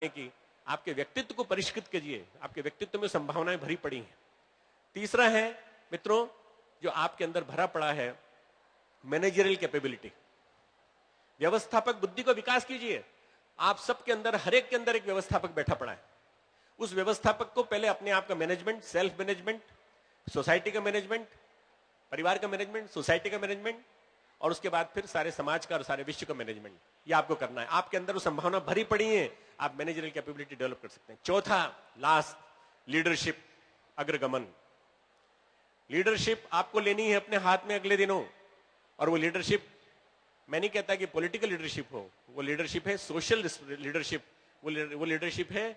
की आपके व्यक्तित्व को परिष्कृत कीजिए, आपके व्यक्तित्व में संभावनाएं भरी पड़ी हैं। तीसरा है मित्रों, जो आपके अंदर भरा पड़ा है मैनेजरियल कैपेबिलिटी, व्यवस्थापक बुद्धि को विकास कीजिए। आप सबके अंदर, हर एक के अंदर एक व्यवस्थापक बैठा पड़ा है। उस व्यवस्थापक को पहले अपने आप का मैनेजमेंट, सेल्फ मैनेजमेंट, सोसाइटी का मैनेजमेंट, परिवार का मैनेजमेंट, सोसाइटी का मैनेजमेंट, और उसके बाद फिर सारे समाज का और सारे विश्व का मैनेजमेंट, ये आपको करना है। आपके अंदर वो संभावना भरी पड़ी है, आप मैनेजरियल कैपेबिलिटी डेवलप कर सकते हैं। चौथा, लास्ट, लीडरशिप, अग्रगमन। लीडरशिप आपको लेनी है अपने हाथ में अगले दिनों, और वो लीडरशिप, मैं नहीं कहता कि पॉलिटिकल लीडरशिप हो, वो लीडरशिप है सोशल लीडरशिप, वो लीडरशिप है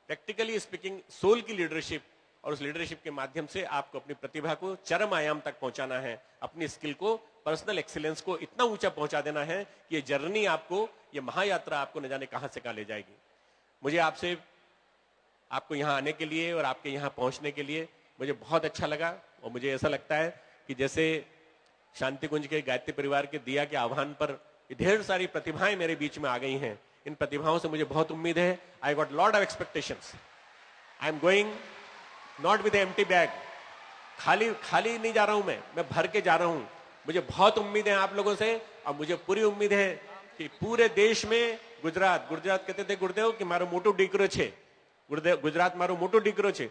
प्रैक्टिकली स्पीकिंग सोल की लीडरशिप। और उस लीडरशिप के माध्यम से आपको अपनी प्रतिभा को चरम आयाम तक पहुंचाना है, अपनी स्किल को, पर्सनल एक्सीलेंस को इतना ऊंचा पहुंचा देना है कि ये जर्नी आपको, ये महायात्रा आपको न जाने कहां से कहां ले जाएगी। मुझे आपसे, आपको यहां आने के लिए और आपके यहां पहुंचने के लिए मुझे बहुत अच्छा लगा। और मुझे ऐसा लगता है कि जैसे शांति कुंज के गायत्री परिवार के दिया के आह्वान पर ढेर सारी प्रतिभाएं मेरे बीच में आ गई हैं। इन प्रतिभाओं से मुझे बहुत उम्मीद है। I got lot of expectations. I am going not with empty bag. खाली नहीं जा रहा हूं, मैं भर के जा रहा हूं। मुझे बहुत उम्मीद है आप लोगों से, और मुझे पूरी उम्मीद है कि पूरे देश में गुजरात कहते थे गुरुदेव कि मारो मोटो डीकरो छे, गुजरात मारो मोटो डीकरो छे।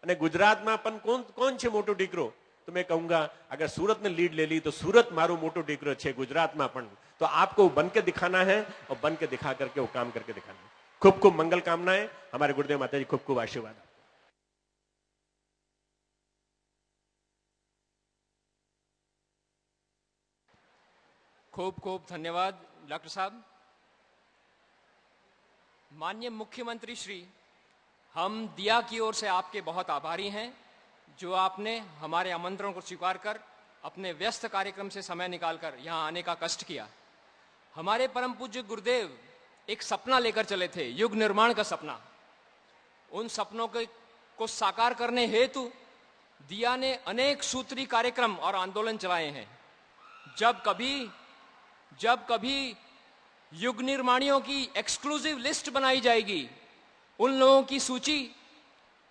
અને ગુજરાતમાં પણ કોણ છે મોટો દીકરો? तो मैं कहूंगा अगर सूरत ने लीड ले ली तो सूरत मारो मोटो डीकरो छे गुजरात में पण। तो आपको बन के दिखाना है, और बन के दिखा करके वो काम करके दिखाना है। खूब खूब मंगल कामनाएं। हमारे गुरुदेव माता जी खूब खूब आशीर्वाद। खूब खूब धन्यवाद डॉक्टर साहब। माननीय मुख्यमंत्री श्री, हम दिया की ओर से आपके बहुत आभारी हैं, जो आपने हमारे आमंत्रण को स्वीकार कर अपने व्यस्त कार्यक्रम से समय निकालकर यहाँ आने का कष्ट किया। हमारे परम पूज्य गुरुदेव एक सपना लेकर चले थे, युग निर्माण का सपना। उन सपनों को साकार करने हेतु दिया ने अनेक सूत्री कार्यक्रम और आंदोलन चलाए हैं। जब कभी युग निर्माणियों की एक्सक्लूसिव लिस्ट बनाई जाएगी, उन लोगों की सूची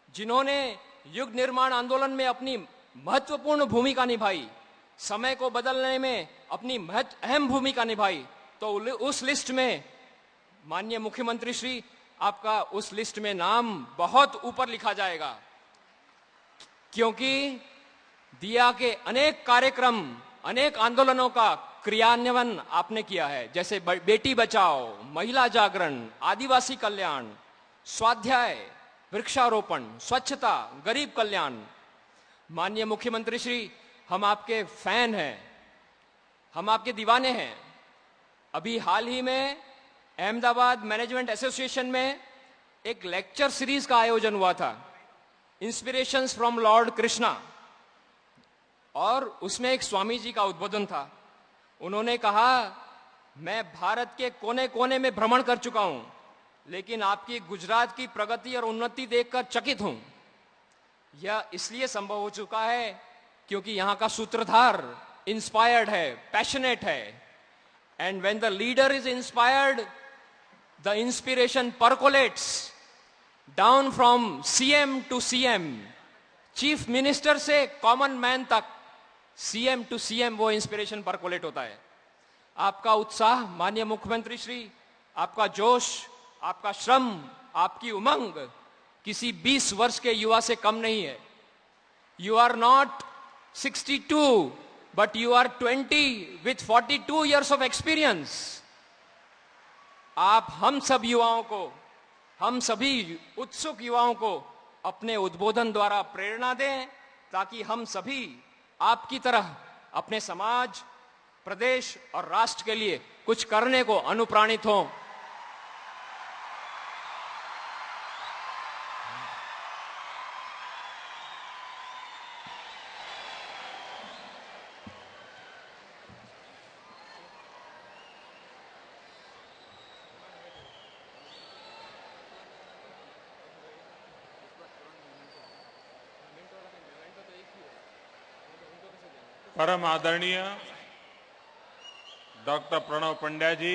जिन्होंने युग निर्माण आंदोलन में अपनी महत्वपूर्ण भूमिका निभाई, समय को बदलने में अपनी अहम भूमिका निभाई, तो उस लिस्ट में माननीय मुख्यमंत्री श्री, आपका उस लिस्ट में नाम बहुत ऊपर लिखा जाएगा। क्योंकि दिया के अनेक कार्यक्रम, अनेक आंदोलनों का क्रियान्वयन आपने किया है, जैसे बेटी बचाओ, महिला जागरण, आदिवासी कल्याण, स्वाध्याय, वृक्षारोपण, स्वच्छता, गरीब कल्याण। माननीय मुख्यमंत्री श्री, हम आपके फैन हैं, हम आपके दीवाने हैं। अभी हाल ही में अहमदाबाद मैनेजमेंट एसोसिएशन में एक लेक्चर सीरीज का आयोजन हुआ था, इंस्पिरेशंस फ्रॉम लॉर्ड कृष्णा, और उसमें एक स्वामी जी का उद्बोधन था। उन्होंने कहा, मैं भारत के कोने कोने में भ्रमण कर चुका हूं, लेकिन आपकी गुजरात की प्रगति और उन्नति देखकर चकित हूं। यह इसलिए संभव हो चुका है क्योंकि यहां का सूत्रधार इंस्पायर्ड है, पैशनेट है। And when the leader is inspired, the inspiration percolates down from CM to CM, chief minister से कॉमन मैन तक, सीएम टू सीएम वो इंस्पिरेशन परकोलेट होता है। आपका उत्साह माननीय मुख्यमंत्री श्री, आपका जोश, आपका श्रम, आपकी उमंग किसी 20 वर्ष के युवा से कम नहीं है। You are not 62 but you are 20 with 42 years of experience। आप हम सब युवाओं को, हम सभी उत्सुक युवाओं को अपने उद्बोधन द्वारा प्रेरणा दें, ताकि हम सभी आपकी तरह अपने समाज, प्रदेश और राष्ट्र के लिए कुछ करने को अनुप्राणित हों। परम आदरणीय डॉक्टर प्रणव पंड्या जी,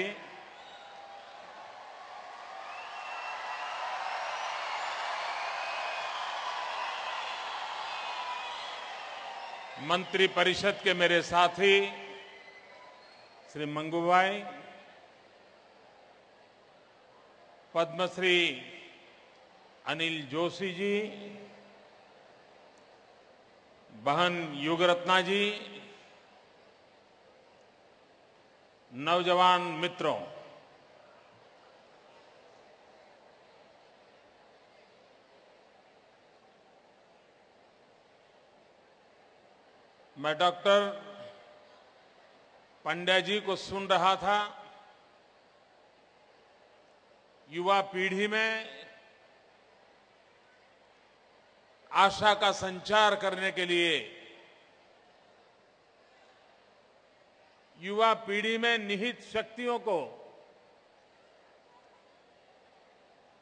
मंत्री परिषद के मेरे साथी श्री मंगूभाई, पद्मश्री अनिल जोशी जी, बहन युगरत्ना जी, नौजवान मित्रों, मैं डॉक्टर पंड्या जी को सुन रहा था। युवा पीढ़ी में आशा का संचार करने के लिए, युवा पीढ़ी में निहित शक्तियों को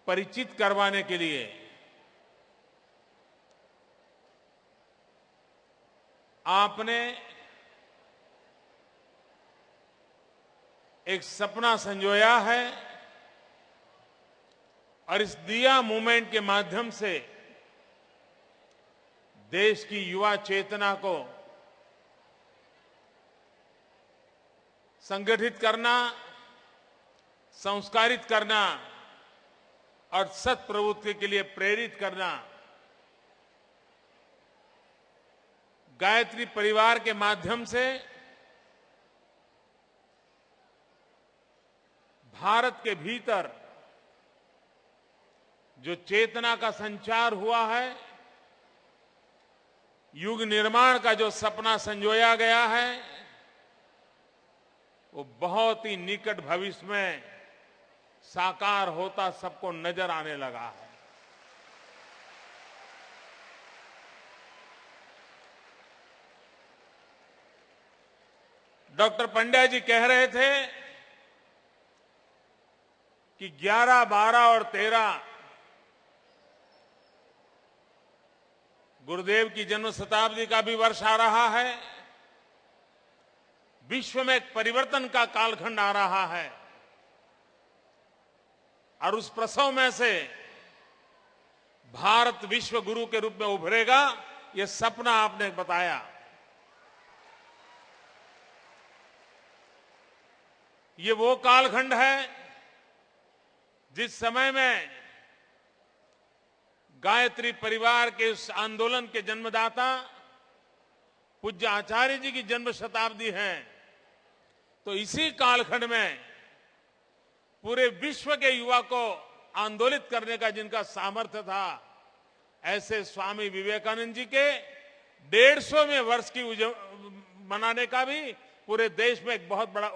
परिचित करवाने के लिए आपने एक सपना संजोया है और इस दिया मूवमेंट के माध्यम से देश की युवा चेतना को संगठित करना, संस्कारित करना और सत प्रवृत्ति के लिए प्रेरित करना, गायत्री परिवार के माध्यम से भारत के भीतर जो चेतना का संचार हुआ है, युग निर्माण का जो सपना संजोया गया है, वो बहुत ही निकट भविष्य में साकार होता सबको नजर आने लगा है। डॉक्टर पंड्या जी कह रहे थे कि 11, 12 और 13 गुरुदेव की जन्म शताब्दी का भी वर्ष आ रहा है। विश्व में एक परिवर्तन का कालखंड आ रहा है और उस प्रसव में से भारत विश्व गुरु के रूप में उभरेगा, यह सपना आपने बताया। ये वो कालखंड है जिस समय में गायत्री परिवार के उस आंदोलन के जन्मदाता पूज्य आचार्य जी की जन्म शताब्दी है। तो इसी कालखंड में पूरे विश्व के युवा को आंदोलित करने का जिनका सामर्थ्य था, ऐसे स्वामी विवेकानंद जी के 150वें वर्ष की मनाने का भी पूरे देश में एक बहुत बड़ा